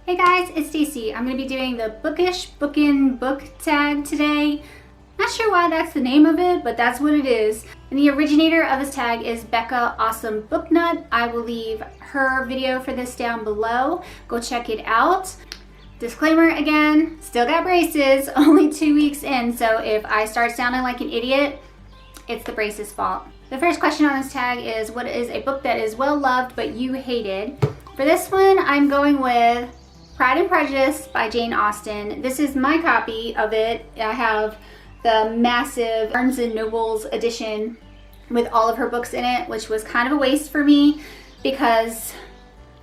Hey guys, it's Stacy. I'm going to be doing the Bookish Bookin book tag today. Not sure why that's the name of it, but that's what it is. And the originator of this tag is Becca Awesome Booknut. I will leave her video for this down below. Go check it out. Disclaimer again, still got braces, only 2 weeks in, so if I start sounding like an idiot, it's the braces' fault. The first question on this tag is, what is a book that is well loved but you hated? For this one, I'm going with Pride and Prejudice by Jane Austen. This is my copy of it. I have the massive Barnes & Noble's edition with all of her books in it, which was kind of a waste for me because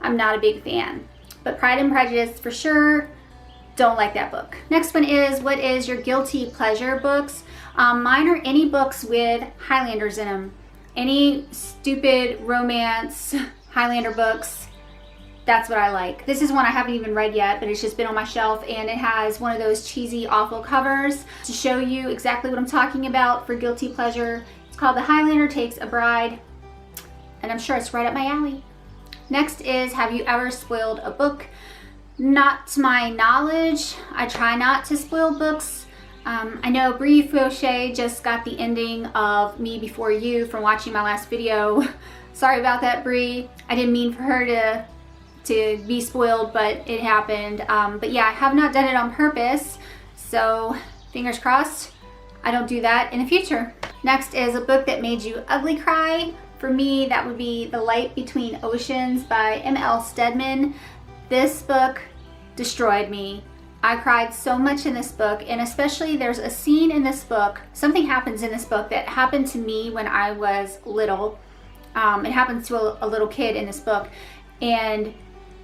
I'm not a big fan. But Pride and Prejudice for sure, don't like that book. Next one is, what is your guilty pleasure books? Mine are any books with Highlanders in them. Any stupid romance Highlander books, that's what I like. This is one I haven't even read yet, but it's just been on my shelf, and it has one of those cheesy, awful covers to show you exactly what I'm talking about for guilty pleasure. It's called The Highlander Takes a Bride, and I'm sure it's right up my alley. Next is, have you ever spoiled a book? Not to my knowledge. I try not to spoil books. I know Bre Faucheuxs just got the ending of Me Before You from watching my last video. Sorry about that, Bre. I didn't mean for her to be spoiled, but it happened. But yeah, I have not done it on purpose, so fingers crossed I don't do that in the future. Next is a book that made you ugly cry. For me, that would be The Light Between Oceans by M.L. Stedman. This book destroyed me. I cried so much in this book, and especially there's a scene in this book, something happens in this book that happened to me when I was little. It happens to a little kid in this book, and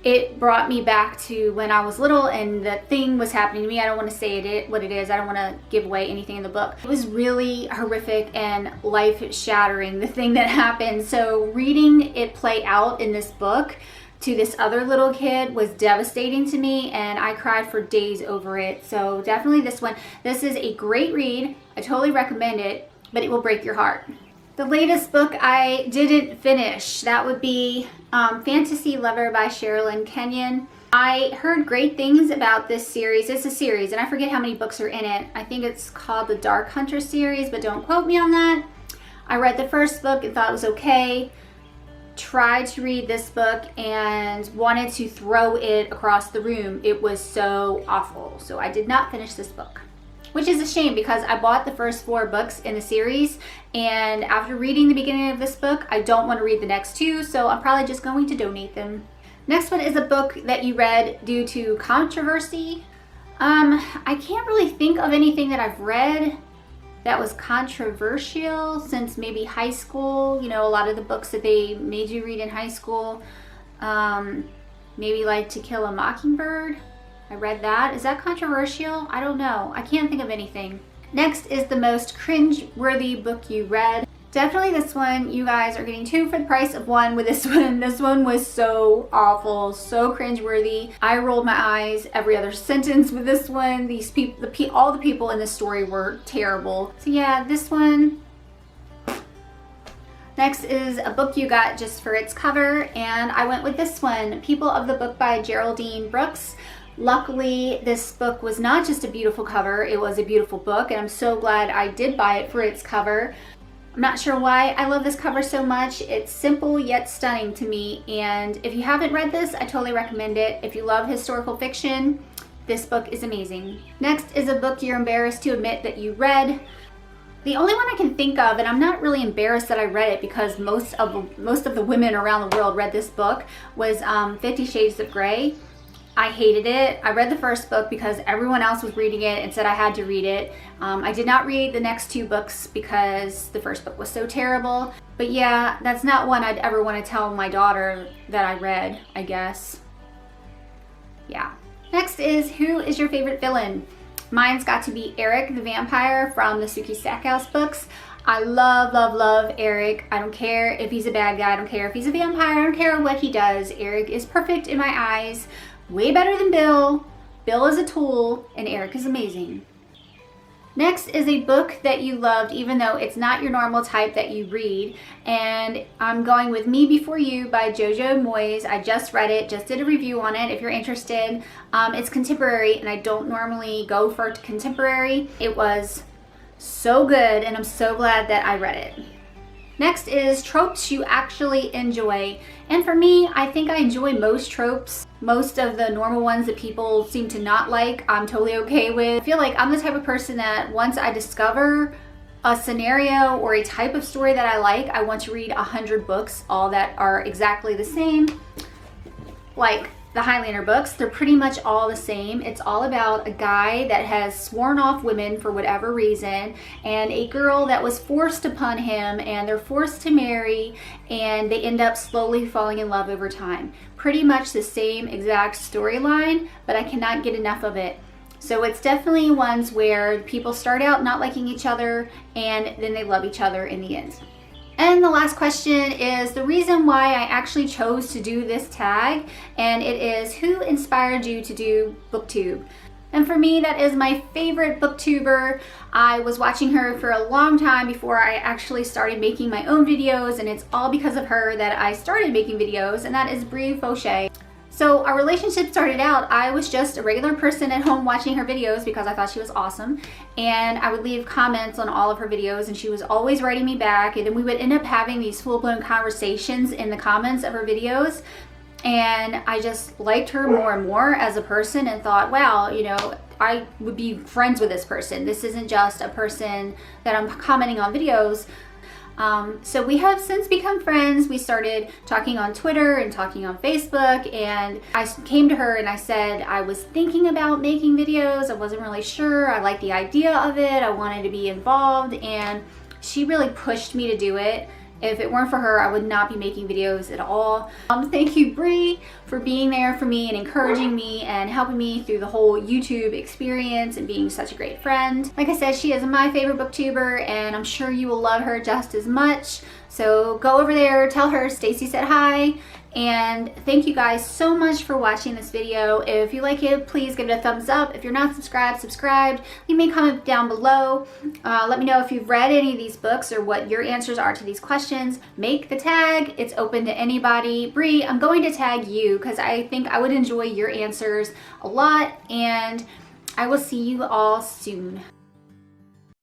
it brought me back to when I was little and the thing was happening to me. I don't want to say what it is. I don't want to give away anything in the book. It was really horrific and life-shattering, the thing that happened. So reading it play out in this book to this other little kid was devastating to me, and I cried for days over it. So definitely this one. This is a great read. I totally recommend it, but it will break your heart. The latest book I didn't finish, that would be Fantasy Lover by Sherilyn Kenyon. I heard great things about this series. It's a series, and I forget how many books are in it. I think it's called the Dark Hunter series, but don't quote me on that. I read the first book and thought it was okay. Tried to read this book and wanted to throw it across the room. It was so awful. So I did not finish this book, which is a shame because I bought the first 4 books in the series, and after reading the beginning of this book, I don't want to read the next 2, so I'm probably just going to donate them. Next one is a book that you read due to controversy. I can't really think of anything that I've read that was controversial since maybe high school. You know, a lot of the books that they made you read in high school, maybe like To Kill a Mockingbird. I read that. Is that controversial? I don't know. I can't think of anything. Next is the most cringe-worthy book you read. Definitely this one. You guys are getting 2 for the price of 1 with this one. This one was so awful, so cringe-worthy. I rolled my eyes every other sentence with this one. These people, all the people in this story were terrible. So yeah, this one. Next is a book you got just for its cover, and I went with this one, People of the Book by Geraldine Brooks. Luckily, this book was not just a beautiful cover, it was a beautiful book, and I'm so glad I did buy it for its cover. I'm not sure why I love this cover so much. It's simple yet stunning to me, and if you haven't read this, I totally recommend it. If you love historical fiction, this book is amazing. Next is a book you're embarrassed to admit that you read. The only one I can think of, and I'm not really embarrassed that I read it because most of the women around the world read this book, was 50 Shades of Grey. I hated it. I read the first book because everyone else was reading it and said I had to read it. I did not read the next 2 books because the first book was so terrible. But yeah, that's not one I'd ever want to tell my daughter that I read, I guess. Yeah. Next is, who is your favorite villain? Mine's got to be Eric the vampire from the Sookie Stackhouse books. I love, love, love Eric. I don't care if he's a bad guy. I don't care if he's a vampire. I don't care what he does. Eric is perfect in my eyes. Way better than Bill. Bill is a tool, and Eric is amazing. Next is a book that you loved even though it's not your normal type that you read, and I'm going with Me Before You by Jojo Moyes. I just read it, just did a review on it if you're interested. It's contemporary and I don't normally go for contemporary. It was so good and I'm so glad that I read it. Next is tropes you actually enjoy. And for me, I think I enjoy most tropes. Most of the normal ones that people seem to not like, I'm totally okay with. I feel like I'm the type of person that once I discover a scenario or a type of story that I like, I want to read 100 books, all that are exactly the same. Like the Highlander books, they're pretty much all the same. It's all about a guy that has sworn off women for whatever reason, and a girl that was forced upon him, and they're forced to marry, and they end up slowly falling in love over time. Pretty much the same exact storyline, but I cannot get enough of it. So it's definitely ones where people start out not liking each other, and then they love each other in the end. And the last question is the reason why I actually chose to do this tag, and it is who inspired you to do BookTube? And for me, that is my favorite booktuber. I was watching her for a long time before I actually started making my own videos, and it's all because of her that I started making videos, and that is Bre Faucheuxs. So our relationship started out, I was just a regular person at home watching her videos because I thought she was awesome, and I would leave comments on all of her videos and she was always writing me back, and then we would end up having these full-blown conversations in the comments of her videos, and I just liked her more and more as a person and thought, wow, you know, I would be friends with this person. This isn't just a person that I'm commenting on videos. So we have since become friends. We started talking on Twitter and talking on Facebook, and I came to her and I said I was thinking about making videos. I wasn't really sure. I liked the idea of it. I wanted to be involved, and she really pushed me to do it. If it weren't for her, I would not be making videos at all. Thank you, Bre, for being there for me and encouraging me and helping me through the whole YouTube experience and being such a great friend. Like I said, she is my favorite booktuber, and I'm sure you will love her just as much. So go over there, tell her Stacy said hi, and thank you guys so much for watching this video. If you like it, please give it a thumbs up. If you're not subscribed, subscribe. Leave me a comment down below. Let me know if you've read any of these books or what your answers are to these questions. Make the tag. It's open to anybody. Bre, I'm going to tag you because I think I would enjoy your answers a lot, and I will see you all soon.